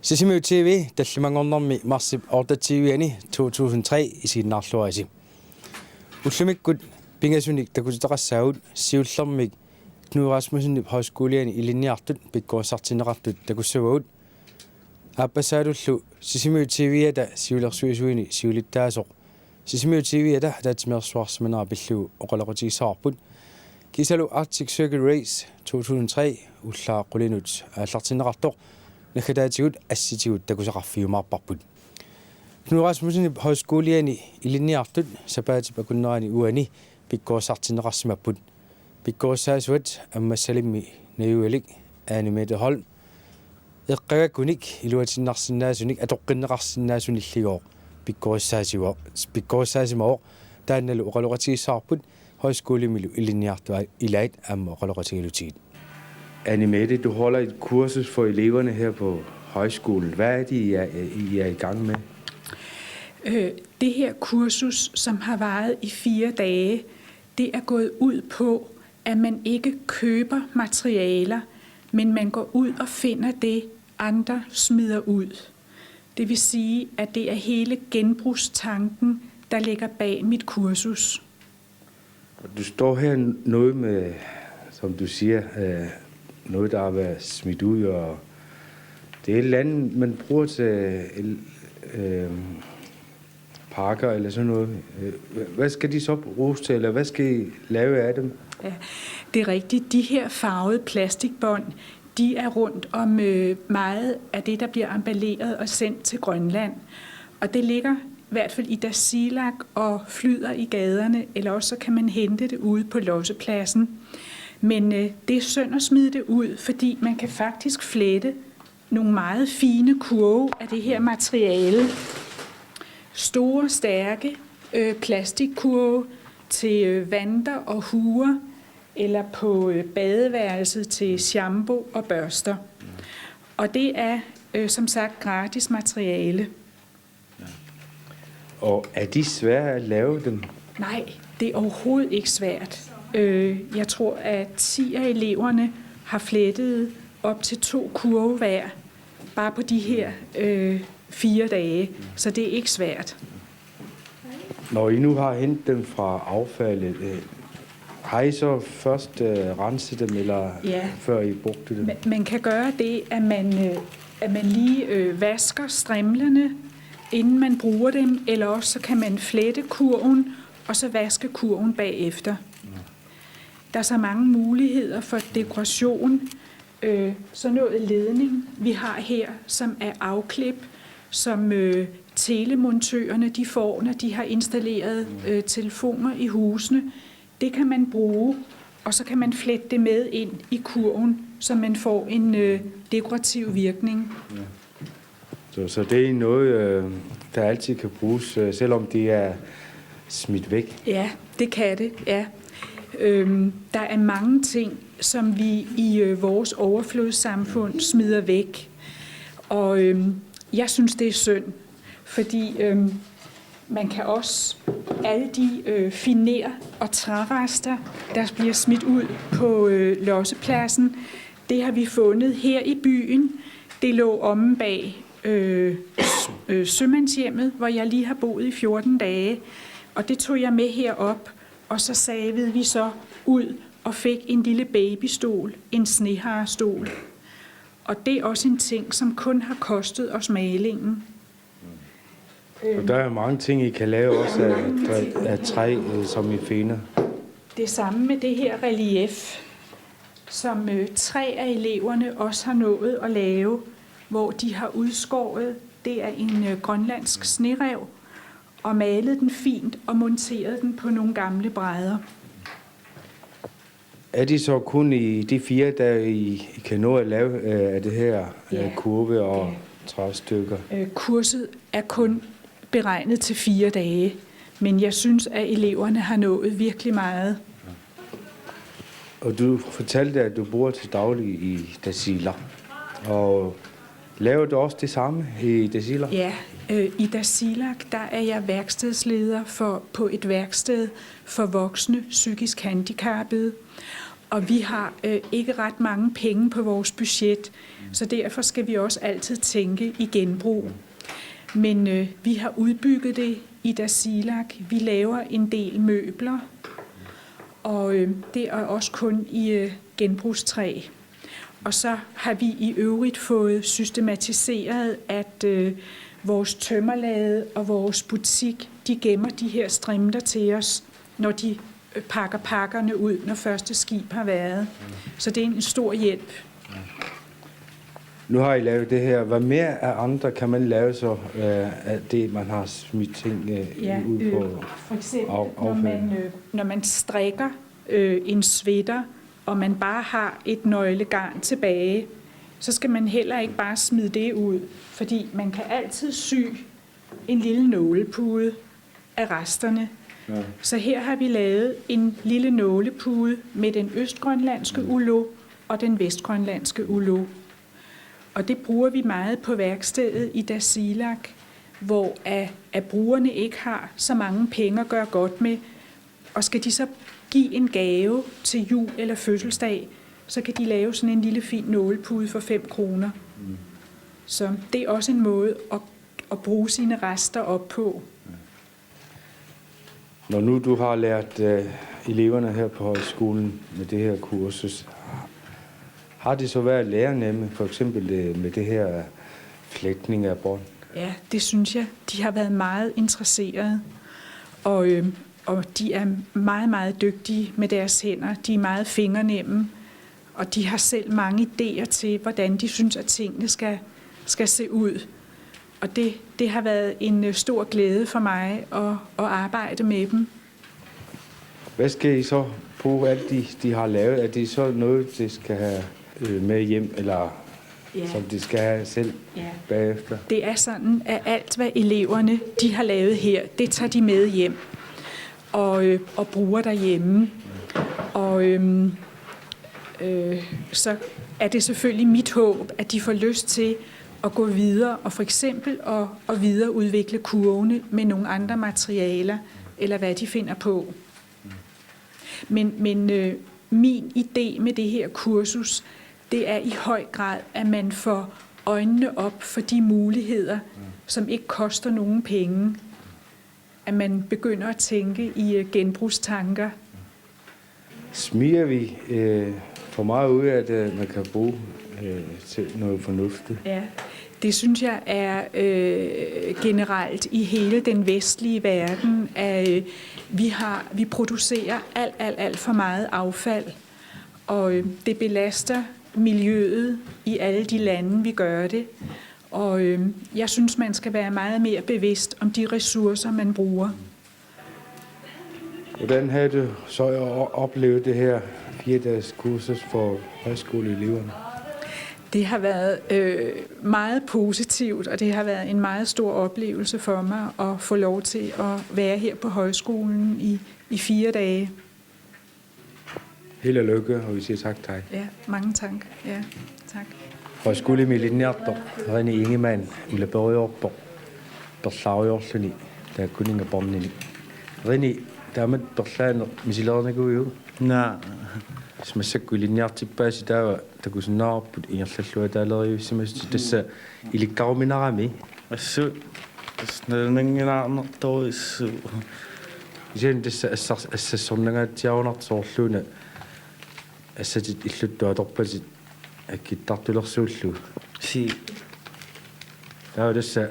Sisimiu TV tallimangornermi marsip ortativiani 2003 isinnarluarisi. Ullumikut pingasunik takutitaqassagut siullermik Knud Rasmussenip højskoleani ilinniartut pikkuassartineqartut takussavagut aappasaalullu Sisimiu TV-ata siulersuisuini siulittaasoq Sisimiu TV-ata taatimersuarsimanera pillugu oqaloqutigissaarput kisalu Arctic Circle Race 2003 ullaaqqulinut aallartineqartoq nakadaatigut assitigut takusaqarfiumaarparput Knud Rasmussenip højskoleani ilinniartut sapaatip akunnerani uani pikkuassartineqarsimapput pikkuassaasuat ammassalimmi nayualik Anne-Mette Holm eqqagakunik iluatinnaarsinnaasunik atoqqinneqarsinnaasuniilligoo pikkuassaasimaoq taannalu oqaloqatigissaarput højskolemilu ilinniartua ilait amma oqaloqatigilutigit. Anne-Mette, du holder et kursus for eleverne her på højskolen. Hvad er det, I er i gang med? Det her kursus, som har varet i 4 dage, det er gået ud på, at man ikke køber materialer, men man går ud og finder det, andre smider ud. Det vil sige, at det er hele genbrugstanken, der ligger bag mit kursus. Du står her noget med, som du siger, noget, der har været smidt ud, og det er et eller andet, man bruger til pakker eller sådan noget. Hvad skal de så bruges til, eller hvad skal I lave af dem? Ja, det er rigtigt. De her farvede plastikbånd, de er rundt om meget af det, der bliver emballeret og sendt til Grønland. Og det ligger i hvert fald i Tasiilaq og flyder i gaderne, eller også så kan man hente det ude på lossepladsen. Men det er synd at smide det ud, fordi man kan faktisk flette nogle meget fine kurve af det her materiale. Store, stærke plastikkurve til vanter og huer, eller på badeværelset til shampoo og børster. Og det er som sagt gratis materiale. Og er de svære at lave dem? Nej, det er overhovedet ikke svært. Jeg tror, at 10 af eleverne har flettet op til 2 kurve hver, bare på de her 4 dage, så det er ikke svært. Når I nu har hentet dem fra affaldet, har I så først renset dem, eller før I brugte dem? Man kan gøre det, at man lige vasker strimlerne, inden man bruger dem, eller også så kan man flette kurven, og så vaske kurven bagefter. Der er så mange muligheder for dekoration. Sådan noget ledning, vi har her, som er afklip, som telemontørerne de får, når de har installeret telefoner i husene. Det kan man bruge, og så kan man flette det med ind i kurven, så man får en dekorativ virkning. Så det er noget, der altid kan bruges, selvom det er smidt væk? Ja, det kan det, ja. Der er mange ting, som vi i vores overflodssamfund smider væk. Og jeg synes, det er synd, fordi man kan også alle de finer og trærester, der bliver smidt ud på lossepladsen, det har vi fundet her i byen. Det lå omme bag sømandshjemmet, hvor jeg lige har boet i 14 dage. Og det tog jeg med herop, og så savede vi så ud og fik en lille babystol, en sneharestol. Og det er også en ting, som kun har kostet os malingen. Og der er mange ting, I kan lave også af træ, som I finder. Det samme med det her relief, som 3 af eleverne også har nået at lave, hvor de har udskåret. Det er en grønlandsk snerev, og malet den fint og monteret den på nogle gamle brædder. Er de så kun i de 4 dage, I kan nå at lave af det her kurve og træstykker? Kurset er kun beregnet til 4 dage, men jeg synes, at eleverne har nået virkelig meget. Og du fortalte, at du bor til daglig i Tasiilaq, og laver du også det samme i Tasiilaq? Ja, i Tasiilaq, der er jeg værkstedsleder på et værksted for voksne psykisk handicappede. Og vi har ikke ret mange penge på vores budget, så derfor skal vi også altid tænke i genbrug. Men vi har udbygget det i Tasiilaq. Vi laver en del møbler, og det er også kun i genbrugstræ. Og så har vi i øvrigt fået systematiseret, at vores tømmerlade og vores butik, de gemmer de her strimler til os, når de pakker pakkerne ud, når første skib har været. Så det er en stor hjælp. Nu har I lavet det her. Hvad mere af andre kan man lave så af det, man har smidt ting ud på? For eksempel, når man strikker en sweater, og man bare har et nøglegarn tilbage, så skal man heller ikke bare smide det ud, fordi man kan altid sy en lille nålepude af resterne. Ja. Så her har vi lavet en lille nålepude med den østgrønlandske ulo og den vestgrønlandske ulo. Og det bruger vi meget på værkstedet i Tasiilaq, hvor at brugerne ikke har så mange penge at gøre godt med. Og skal de så give en gave til jul eller fødselsdag, så kan de lave sådan en lille fin nålepude for 5 kroner. Så det er også en måde at bruge sine rester op på. Når nu du har lært eleverne her på højskolen med det her kursus, har det så været lærernemme, for eksempel med det her flætning af bånd? Ja, det synes jeg. De har været meget interesserede, og de er meget, meget dygtige med deres hænder. De er meget fingernemme, og de har selv mange idéer til, hvordan de synes, at tingene skal se ud. Og det har været en stor glæde for mig at arbejde med dem. Hvad skal I så bruge alt de har lavet? Er det så noget, de skal have med hjem, eller som de skal have selv bagefter? Det er sådan, at alt, hvad eleverne de har lavet her, det tager de med hjem og bruger derhjemme. Og så er det selvfølgelig mit håb, at de får lyst til at gå videre og for eksempel at videreudvikle kurvene med nogle andre materialer, eller hvad de finder på. Men min idé med det her kursus, det er i høj grad, at man får øjnene op for de muligheder, som ikke koster nogen penge. At man begynder at tænke i genbrugstanker. Smiger vi for meget ud af, at man kan bruge til noget fornuftigt? Ja, det synes jeg er generelt i hele den vestlige verden. At vi producerer alt for meget affald, og det belaster miljøet i alle de lande, vi gør det. Og jeg synes, man skal være meget mere bevidst om de ressourcer, man bruger. Hvordan har du så oplevet det her 4-dages kursus for højskoleeleverne? Det har været meget positivt, og det har været en meget stor oplevelse for mig at få lov til at være her på højskolen i 4 dage. Held og lykke, og vi siger tak til dig. Ja, mange tak. Ja, tak. Højskole Millinjartor, René Ingemann, Ulla Børjorp, Berslaujorsluni, der kuninga bomnini. René, damit berslaner misilarne go jo. Nej. Smasakku linjartippaasi taawa takusunnaarput ingerlallua taaleriussimas tassa ilikkaruminarami Assu. Tasnalnanginarnertorissu. isen tassa assassornagaatiarunartorluuna assatit illuttuatorpasit akkittartulersuullu Si. taawa tassa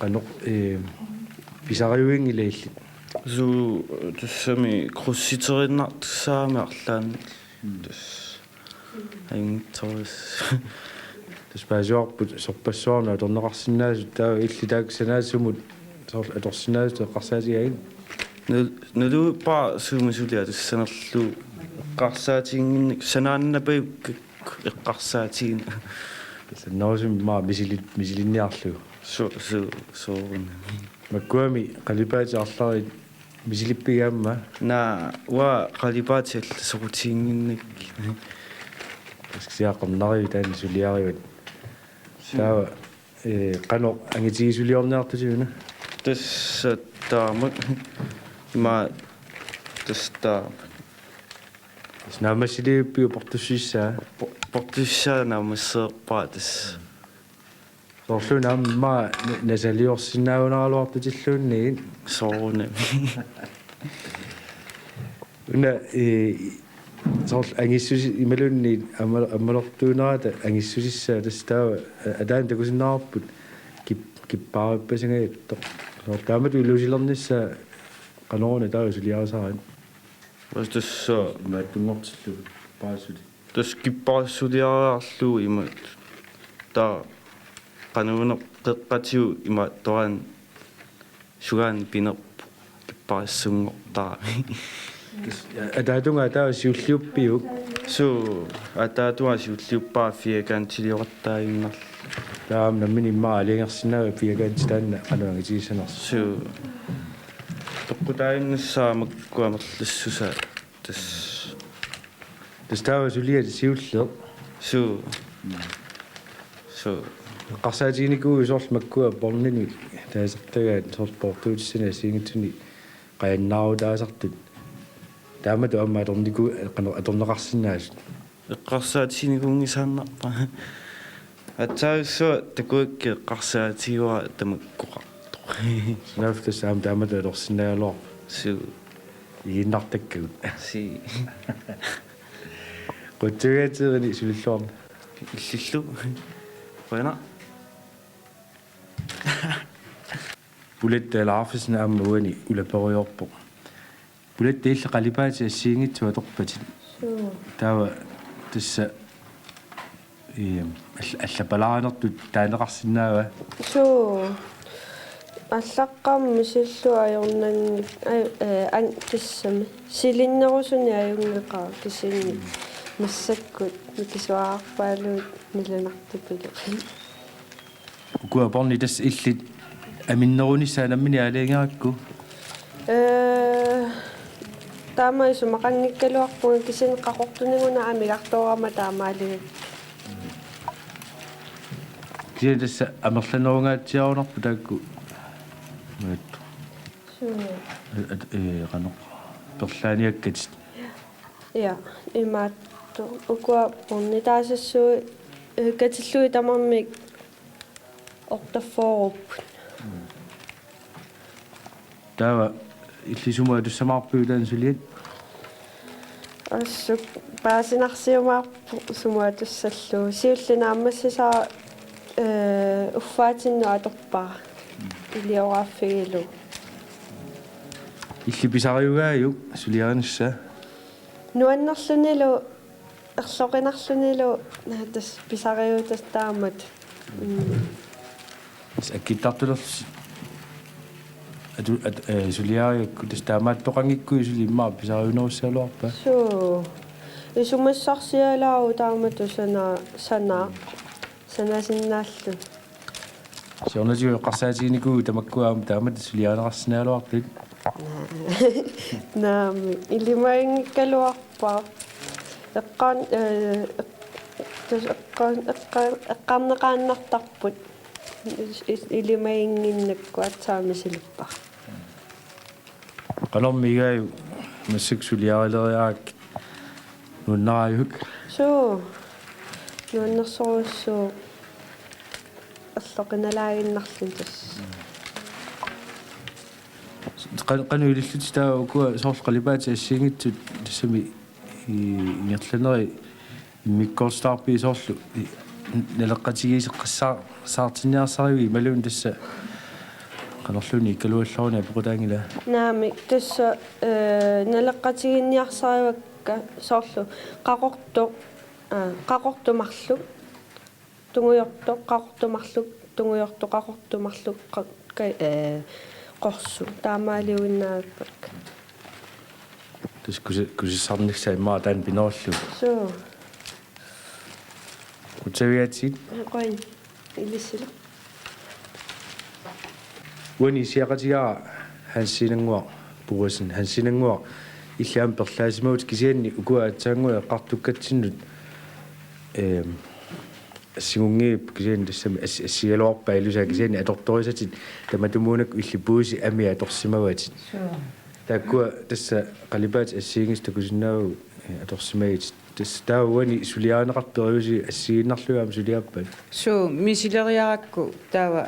qanoq pisariuingilaillit Så det som i krussiterinat samme arlan. Det er ingen tårs. taspaasuarput sorpassuarna atorneqarsinnaasut taawa illitaaksanaassumut atorsinnaasut eqqarsaatigain Når du bare summisulia det sanerlu qarsaatingin sanaannapai eqqarsaatiin. tassa noosum maa misilinniarlu Så makkuami qalipaatiarlarit misilippigaamma na wa qalipaatil sorutiinginnik. siaqarnariu taani suliarivat taawa qanoq angitiisuliorniartusiuna Tässä taamat. Mä tästä Snamasili bio portussissa. Portussa namusseerpaatas. Sorluna ma nasaliorsinnaunaraluartutilluunniin. Soorunami. Una sorl angissusi imalunni ammalortuunerata angissusissa tastaa adaan takusinnaarput kippaarippasingaitto. Taamat illusilernissa qanoruna taasuliaasaan. Vastus Maatungortillu paasuli. tas kippaarsuliaraarlu imat. Ta qanuuner qeqqatiu imat toran sugaan pinerpu kippaarissungortaami. Adaatunga taasiulliuppiuk So ataatuasiulliuppaa fiakantiliorattaayunnarlu. taam nammini maaliingersinnaga piagaantitanna qanuangitiisaners. So toqqutaayunnassaamakkуамерлассуса tas Tastaavasuliat siulleq so qarsaatiinikuu sorl makkua pornini taasertagaat sorl portuutissina siingituni qayannaru taasartut taamatu amma atorniku atorneqarsinnaas eqqarsaatiiniguungisaannarpa atsaaussua takuikki eqqarsaatiuara tamakkoqartoq naftas taamatu atorsinnaaloq so iginnartakkagut si qutsugaatirini sulilluarna illillu qana bulet laafisna amma uani ulaperiorpo bulet teilla qalipaati assiingitsu atorpatit taava tassa allapalaanertut taaneqarsinnaava аллаққарми силлуаёрнанни ан киссами силиннерусуни аюнгеқаа кисинни массаккут микисуаарпаалуут миланартупилу ukua porni tas illit aminnerunissa nammini алингеракку таамаису мақангиккалуарпунга кисин қақортунигуна амигартоорама таамаалига кие тасса амерланерунгаатсиарунарпу таакку мат qano perlaaniakkatит я имаатто укуа порни таасассуу катиллуи тамармик ортаффооруппут таава иллисумаа туссамаарпуутаан сулиат ассу паасинарсиумаарпу сумаа туссаллуу сиуллина аммассисаа уффаатинну аторпаа илиорааффигилу иллиписариугааю сулиарнисса нуаннерлунилу ерлоқинарлунилу тас писариутас таамат аккиттартулерс сулиариакку тас таамааттоқангиккуи сулиммаа писариунеруссалуарпа суу исумассарсиалаару таамату санасиннааллу сиорнатиу қарсаатигникуу тамаккуаама таамат сулианеқарсинаалуартит наами илимаингкалуарпаа эққарнеқааннартарпут илимаингиннакку атсаамисилиппа qanormigaaju массак сулиарилериаак нуннааюк суу нуаннерсоруссуу аллоқиналаагиннарлун тас qanu ilillut taa ukua sorl qalipaati assiingitsut tassami ingерланери иммиккорстаарпи соорлу налеққатигисеққассаа саартинниарсариуи малун тасса qanorluni ikkalualloruna pequtaangila наами тасса налеққатигинниарсариуакка соорлу қақортумарлу тунгуйорто қақортумарлу тунгуйорто қақортумарлу qorsu taamaaliuinnaappak tas kusissarniksa immaa taan pinoorlu suu kutsaviatsit qoin ilissila uani siaqatigaa hansinanguaq puusin hansinanguaq illaam perlaasimaut kisianni ukua atsaangua eqqartukkatsinnut сигунги кисен тассами ассигалуарпа илуса кисен аторторисатит таматумуунак иллипууси амиа торсимаватит тааккуа тасса қалипаат ассиингис такусиннааву atorsimaagit taavani suliaanaqarperiusi assiginnarluaam suliappat So misileriarakku taava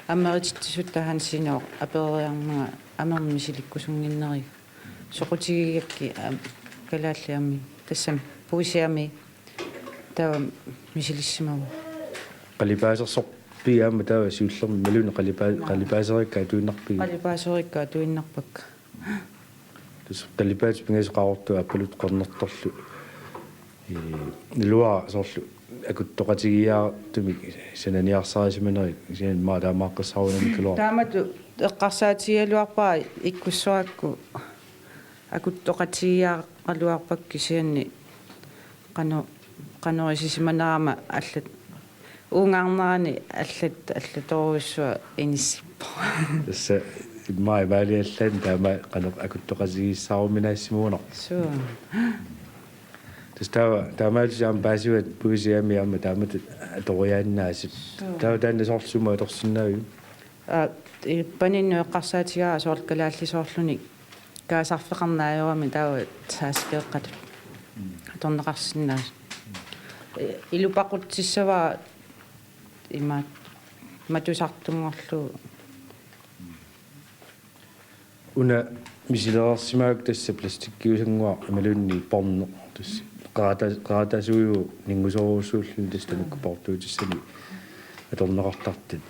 америтсут тахансиноо апериарнага амерми мисиликкусунгиннери соқутигигакки калааллиами тассам пуисиами таава мисилиссимагу qalipaasersorpiaama taava siullermi maluna qalipaaserikkaa tuinnarpigi qalipaasorikkaa tuinnарпакка tus qalipaat pingasoqarortu appalut qornertorlu lua sorlu akuttoqatigiaartumi sananiarsaarisimanarik sian maadaamaaqqiссарунами kalua таамату эққарсаатигалуарпаа иккуссуакку акуттоқатигиаақалуарпакки сианни канорисисиманаама аллат унгаарнерани аллаторуссуа иниссиппо тасса май валиаллан таама qano akuttoqatigiissarumинаассимуунер суу таамаалисаам паасуат пуисиами таамат аториааннаасит тааннасоорлума аторсинаави панинну эққарсаатигаа сооркалааллисоорлуни каасарфеқарнааёрами таава сааскеэққатут аторнеқарсинаас илупақутсиссаваа имаат матусартунгорлу уна мисилерарсимаак тасса пластиккиусангуа амалунни порно тасса qaatasuiu ningusoruussuullun tastanukku portuutissani atorneqartartat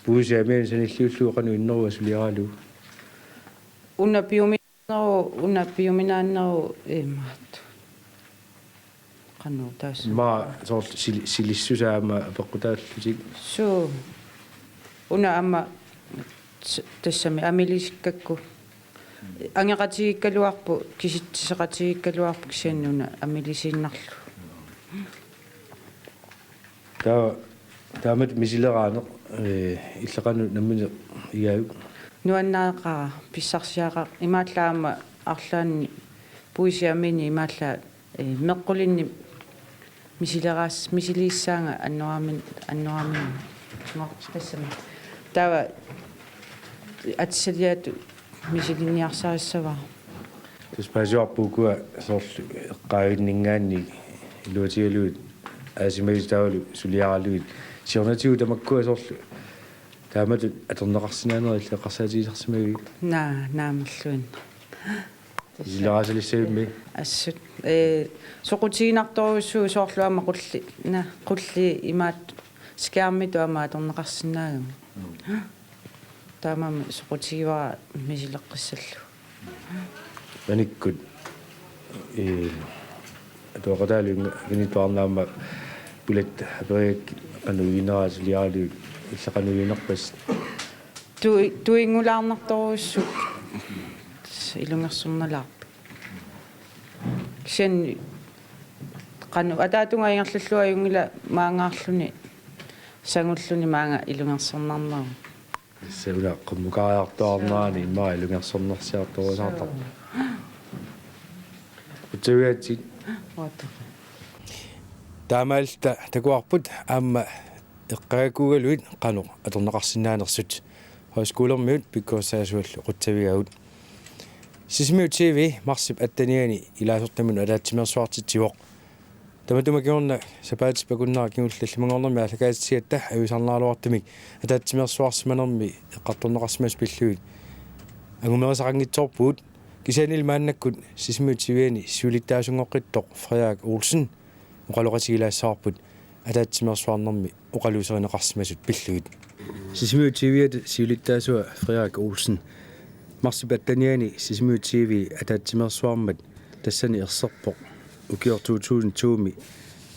puusiamien sanilluulluuqanu innerua suliaraalu унаппиуминааннеру имаат кану таас ма соор силиссусаама апеққутааллутик суу уна амма тассами амилисиккакку ангеқатигиккалуарпу киситсеқатигиккалуарпу кисианнуна амилисииннарлу таамат мисилераанеқ иллеқану наммине иааю нуаннаақаа писсарсиаqa имааллаама арлаанни пуисиамини имаалла меққулинни мисилииссаанга аннуаамин тассами тава атсалиату мисилинниарсаариссава таспаасиорпуукуа соорлу эққаавиннингаанни илуатигалуит аасимагистаавалу сулиаралуит сиорнатигу тамаккуа соорлу тааматут аторнеқарсинаанери иллеқарсаатигисарсимаги наамерлуин илаасалиссаимми ассут соқутигинарторуссуу соорлуама қулли имаат скааммиту ама аторнеқарсинаагам таамам соқутигивара мисилеққиссаллу ваниккут атуақатаалунга гинитуарнаама пулат апериак кануинераасулиаалу иллақануинерпас туингулаарнарторуссу илунгерсорналаарпа кисианни кану атаатунга ингерллуа юнгила маангаарлуни сангуллуни маанга илунгерсорнарнаа саула қуммукаариартуарнаани иммаа илунгерсорнерсиарторусаартар утсавиатси оото таамаалта такуарпут аама эққаагуугалуит қано аторнеқарсинаанерсут хойскуулермиут пиккуассаасуаллу қутсавигаут сисмиут тв марсип аттаниани илаасортамун алаатсимерсуартитсивоқ таматумакиорна сапаатис пакуннара кигуллаллимагорнерми аллакаатсиатта ависарнаалуартамик атаатсимерсуарсиманерми эққарторнеқарсимас пиллуит агумерисақангитсорпуут кисаанил мааннаккут сисмиут тв-ни сиулиттаасунгоққиттоқ фриак олсен оқалоқатигилаассаарпут атаатсимерсуарнерми оқалуусеринеқарсимасут пиллуит сисмиут тв-ят сиулиттаасуа фриак олсен марсип аттаниани сисмиут тв атаатсимерсуармат тассани ерсерпоқ укиор 2002ми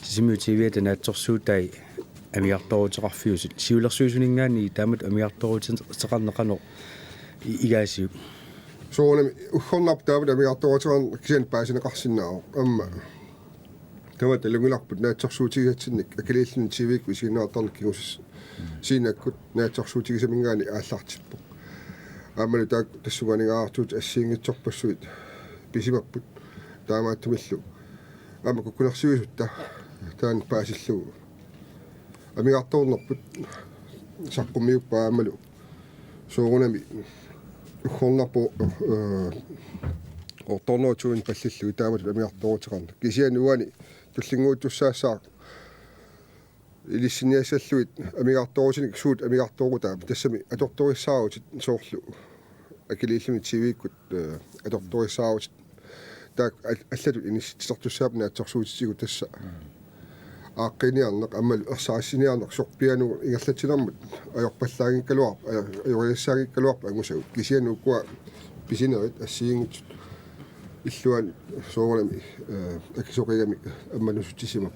сисмиут тв-ят наатсорсуутай амиарторутеқарфиусут сиулерсуусунингаани таамат амиарторутеқарнеқано игаасиу соонами уххорнарп таават амиарторутеқарн кисиан паасинеқарсинаа амма тават лунгиларпут наатсорсуутигатсинник акалииллун тивик висинаартарник кигусс синаккут наатсорсуутигисамингаани ааллартиппоқ аамали таак тассуганигаартут ассиингитсорпассуит писимаппут таамааттумиллу аама куккунерсуисутта таан паасиллугу амиарторнерпут саққуммиуппа аамалу соонами уххорнарпо орторнуутуин паллиллу таамат амиарторутеқарна кисиан уани туллингуутуссаассаа илиссиниассаллуит амиарторутиник суут амиарторутаа тассами аторториссааруут соорлу акилииллуни тивиккут аторториссааруут таак аллатут инисситсартуссаапна атсорсуутитигу тасса ааққиниарнеқ аммалу ерсаассиниарнеқ сорпиану ингерлатилэрмут аёрпаллаагиккалуар аёриассаагиккалуарпа ангусагут кисиан уккуа писинерит ассиингит иллуан соорнами акисоқигами амманусутисимап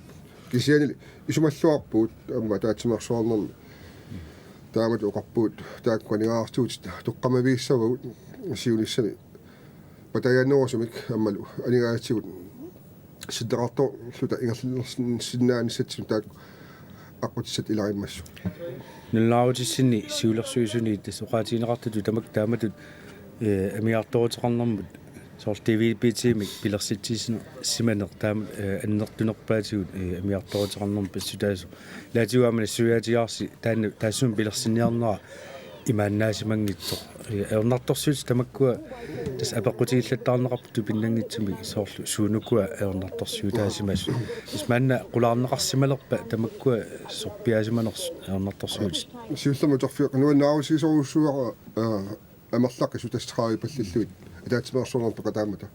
кисианили исумаллуарпуут амма таатсимерсуарнерми таамат оқарпуут тааккуанигаартуут тоққамавииссавагут сиулиссами патаяннерусумик аммалу анигаатсигут сиддеқарто лута ингерлерсиннаанissatсун таак аққутиссат илариммассу нуллаарутиссини сиулерсуисуни тассоқаатинеқартуту тамак тааматут амиарторутеқарнэрмут соор TVBT-мик пилерситсисна симанер таамат аннертунерпаатигут амиарторутеқарнэрм пассутаасу лаатиуамана суяатиарси таанна таассуун пилерсиниарнера имааннаасимангитсоо эрнарторсуут тамаккуа тас апеқутигиллаттаарнеқарпуту пиннангитсуми соорлу суунуккуа эрнарторсуутаасимасу ис манна қулаарнеқарсималерпа тамаккуа сорпиаасиманерс эрнарторсуут сиуллама торфиақ нуаннаарусисоруссуара амерлақи сутастраи паллиллуит атаатсимерсуунерпака таамата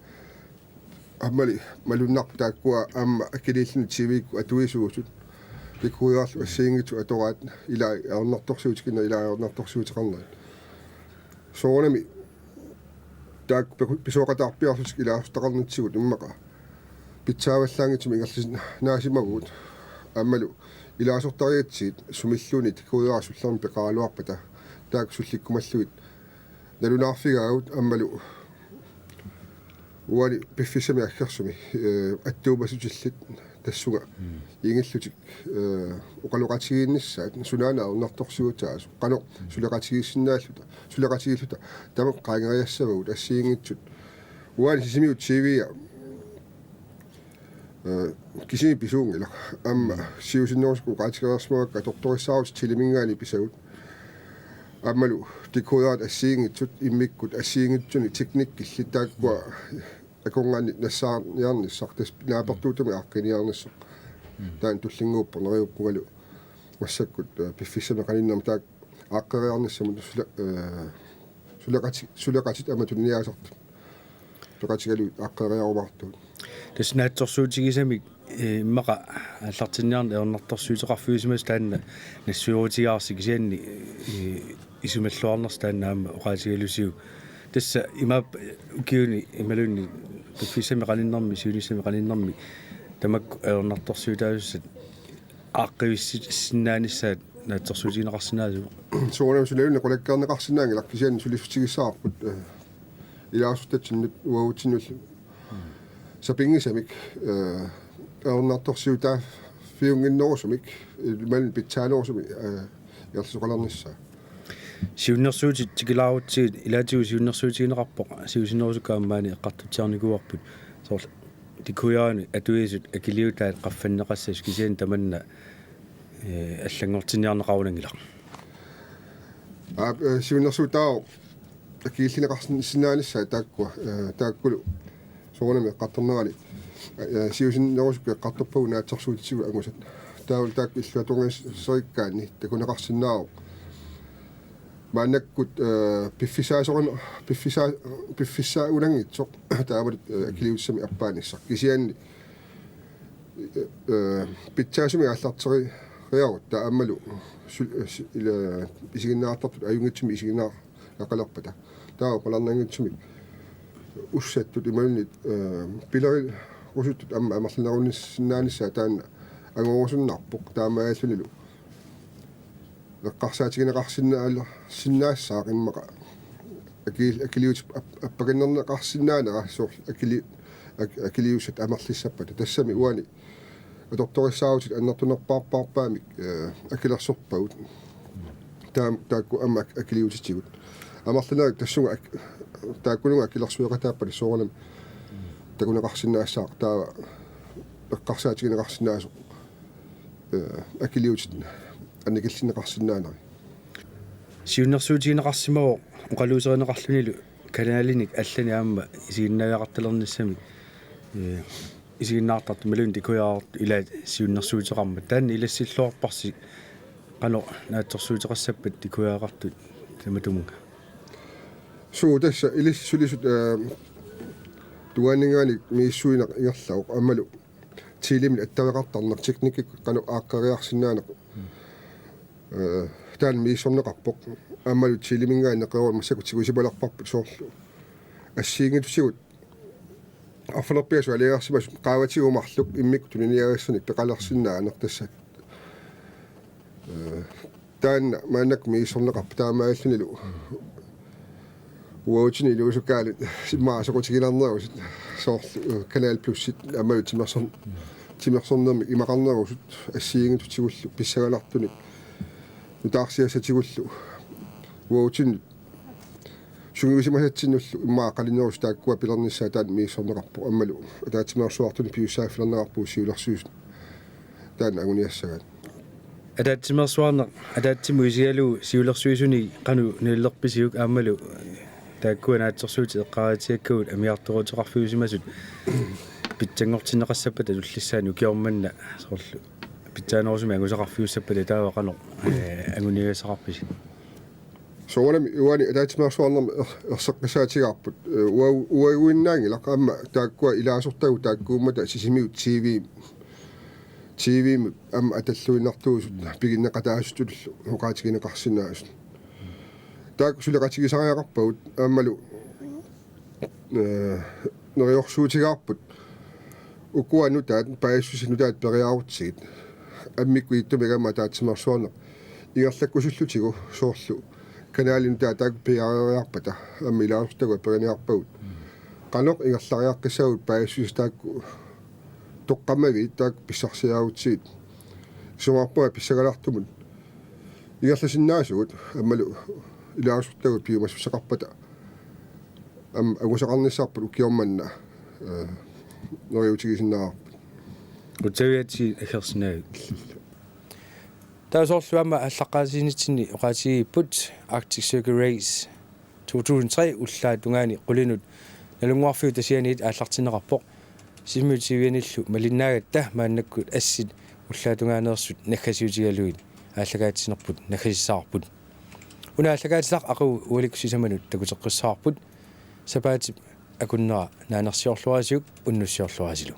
аммали малуннарпу тааккуа аама акилииллуни тивикку атуисуусут пикуяарлу ассиингиту атораат илаа ернарторсуутикина илаа ернарторсуутеқарнаа соонами таак писоқатаарпиарлус илаастақарнатсигут иммақа питсааваллаангитсуми ингерлисин наасимагуут аммалу илаасортариатсиит сумиллуни тикуяарсуллерми пеқаалуарпата таак сулликкумаллуит налунаарфигаагут аммалу уани пиффисами аккерсуми аттуумасутиллит тассуга ингиллутик оқалоқатигииннссаат сунаана орнарторсуутаас қано сулеқатигиссинааллута сулеқатигиллута тамақ qaangeriassavut ассиингитсут уани сисимиут тивиа кисими писуунгила амма сиусиннеруску qaatigerersмуакка торториссаарут тилимингаани писагут аммалу тикуяат ассиингитсут иммиккут ассиингитсуни техник киллитааккуа аконгаани нассаарниарниссар тас наапертуутами аркиниарниссо таан туллингууппо нериуппугалу массаккут пиффиссами каниннам таак ааққериарниссаму сулеқатит аматунниаасарт тоқатигалу ааққериарумартуут тас наатсорсуутигисами иммақа аллартинниарни ернарторсуутеқарфуисимас таанна нассуутиаарси кисианни исумаллуарнерс тааннаама оқаатигалусиу тасса имаап укиуни ималуунни пиффисами каниннэрми сиунissami каниннэрми тамак ернарторсуутаасуссат ааққивиссиннаанissaат наатсорсуутигинеқарсинаасу соонам сулеунна қулаккаарнеқарсинаанги лаккисиан сулиссутигиссаарпут илаасуттатсиннут уаутсинуллу сапингисамик ернарторсуутаа фиунгиннерусумик ималун питсаанерусуми ярсоқаларниссаа сиуннерсуутит тикилаарутсигит илаатигу сиуннерсуутигинеқарпоқ сиусинерусукаамаани эққартутсиарникуарпут соорлу тикуяани атуисут акилиутаат qaffannеқассас кисиан таманна аллангортиниарнеқарунангила сиуннерсуутаа акииллинеқарсинааниссаа тааккулу соонами эққарторнерали сиусиннерусукка эққарторпагу наатсорсуутитсигу ангусат таавал таак иллуатунгиссериккаани такунеқарсинаару маанаккут пиффисаа улангитсоқ таамат акилиуссами аппааниссар кисианни питсаасуми аллартери реагут тааммалу ила исигиннаартартут аюнгитсуми исигинаа ақалерпата таа оқаларнангитсуми уссаттут ималунит пилери русуттут амма амерлинерунниссинааниссаа таанна ангорусуннарпоқ таамааллунилу эққарсаатигинеқарсинаалла синнаассаа иммақа акилиут аппагиннернеқарсинаанера соор акилиусат амерлиссаппата тассами уани аторториссаавут аннертунерпаарпаарпаамик акилерсорпагут таакку амма акилиутитигут амерлинерик тассунга тааккунунга акилерсуеқатааппали соорнам такунеқарсинаассаа таа эққарсаатигинеқарсинаасо акилиутит анникиллинеқарсинаанари сиуннерсуутигинеқарсимао оқалуусеринеқарлунилу kanalinik allani aamma isiinnaviaqartalernissamik isiinnaartart malun tikuyaart ila siunnersuuteqarmat taanni ilassillorparsi qano naatsorsuuteqassappat tikuyaaqartut tamatumunga suu tässä ilissulisut tuaningaani miissuinaq ingerlauq ammalu tiilimin attaveqartarneq teknikik qanu aaqqariarsinnaanaq taan miissorneqarpoq ammalu tiilimingaanneqeruun massakutigusipalarparput soorlu ассиингитусигут аффалерпиасу алиарсимас qaavatiumarluk immik tuniniagassani peqalersinnaanaq tassat taanna maannak miissorneqarpa taamaaallunilu uautini luusukaalit simmaasaqutigilarnerusut soorlu kanal plussit amalu timersornermik imaqarnerusut assiingitutsigullu pissagalartuni nutaarsiasatigullu uautini sungivisimasatsinullu immaaqalinerus taakkua pilernissaa taan miissorneqarpu ammalu taatimersuartuni piussaaffilernaqarpuu siulersuus taan aguniassagaat атаатсимерсуарнеқ атаатсиму исигалу сиулерсуисуни қану ниллерписиук аамалу тааккуа наатсерсуути эққаратиаккагут амиарторутеқарфиусимасут питсангортинеқассаппата туллиссаани укиорманна соорлу питсаанерусуми агусеқарфиуссаппата таава қано агуниагасеқарписи соорами уани атаатимерсуарнерми ерсеққисаатигарпут уагуиннаанги лаққаама тааккуа илаасортагу тааккууммата сисимиут TV am аталлуиннартуусут пигиннеқатаасутуллу уқаатигинеқарсинаасут таак сулеқатигисариақарпагут ааммалу нериорсуутигарпут укуану таат паассусину таат периарутсигит аммиккуиттумигама таатсимерсуарне игерлаккусуллутигу соорлу канаалин таатаак пиариарпата аммилаартагу периниарпагут канеқ игерлариаққиссагут паассус таакку тоққамаги таак писсарсиаагутсиит сумарпуа писсагалартумут игерласиннаасугут аммалу илаасуртагут пиумассусеқарпата ам агусеқарниссаарпут укиорманна нориутигисиннаарпут утсавиати ахерсинаагут таасоорлуама аллаққаасинитсинни оqaатигиппут Arctic Circle Race 2003 уллаа тунгаани qulинут налунгуарфиу тасианиит ааллартинеқарпоқ симмутивианиллу малиннаагатта мааннаккут ассит уллаатунгаанерсут наггасиутигалуит ааллагаатсинерпут наггасиссаарпут унааллагаатилақ ақу уаликсисаманут такутеққиссаарпут сапаатип акуннера наанерсиорлуасиук уннуссиорлуасилу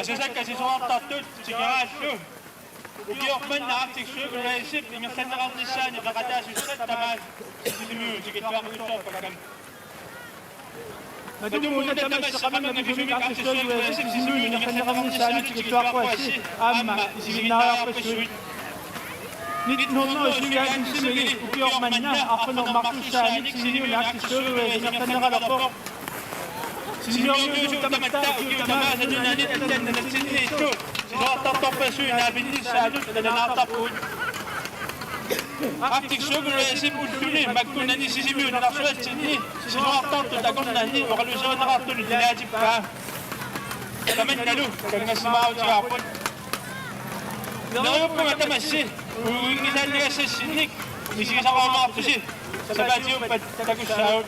Asasakasi suartartut sigaraallu ukiormanna Arctic Circle Race ingerlanneqarnissaani qaqataasussat simiutikittuartussorpakam Madumuna tamasseqamanga fisumik Arctic Circle Race simiutikittuarnissaani tikittuarpuassi aamma isiginnaariarpassuit 1997 ugior manna aqno maqusani siniu nak sturu we nakana rapor siniu yu tamatta yu tamasa dunani tanna sinni tu sino tatapsu na bidis sadu lana tapun Arctic Sugar c'est pour tuer makuna ni sisimu na swetini sino tatto da gonna ni wa lu so na ratto ni laji pa kamen nalu kanga simao ti apon Não, eu até mais sim. O Guilherme é assim, Nick. Me siga só uma moto, sim. Você vai dizer para estar com o chão.